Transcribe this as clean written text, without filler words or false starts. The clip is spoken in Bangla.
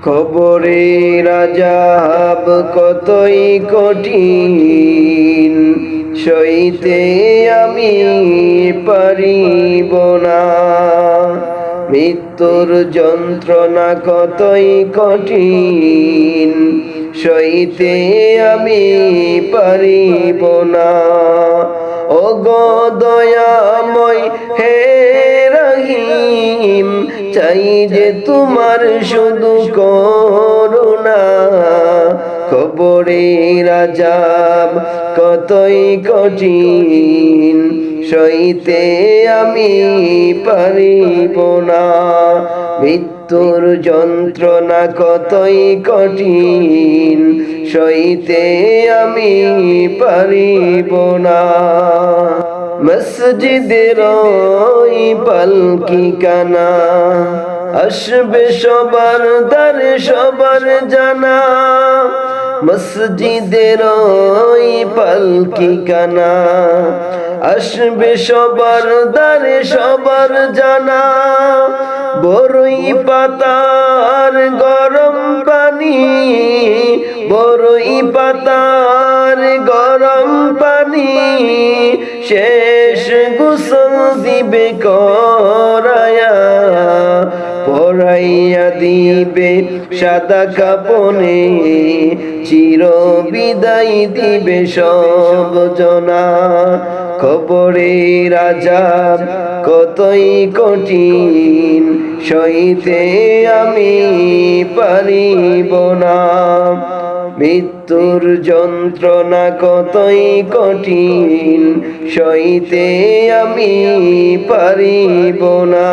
কবরের আযাব কতই কঠিন, সইতে আমি পারিব না। মৃত্যুর যন্ত্রণা কতই কঠিন, সইতে আমি পারিব না। ওগো দয়াময় হে রহিম, চাই যে তোমার শুধু করুণা। কবরের আযাব কতই কঠিন, সইতে আমি পারিব না। মৃত্যুর যন্ত্রণা কতই কঠিন, সইতে আমি পারিব না। মসজিদের ওই পালকি কানা, আসবে সবার দ্বারে সবার জানা। মসজিদের ওই পালকি কানা, আসবে সবার দ্বারে সবার জানা। বরই পাতার গরম পানি, বরই পাতার গরম পানি, শেষ গোসল দিবে করায়া। পরাইয়া দিবে সাদা কাপনে, চির বিদায় দিবে সব জনা। কবরের আযাব কতই কঠিন, সইতে আমি পারিব না। মৃত্যুর যন্ত্রণা কতই কঠিন, সইতে আমি পারিব না।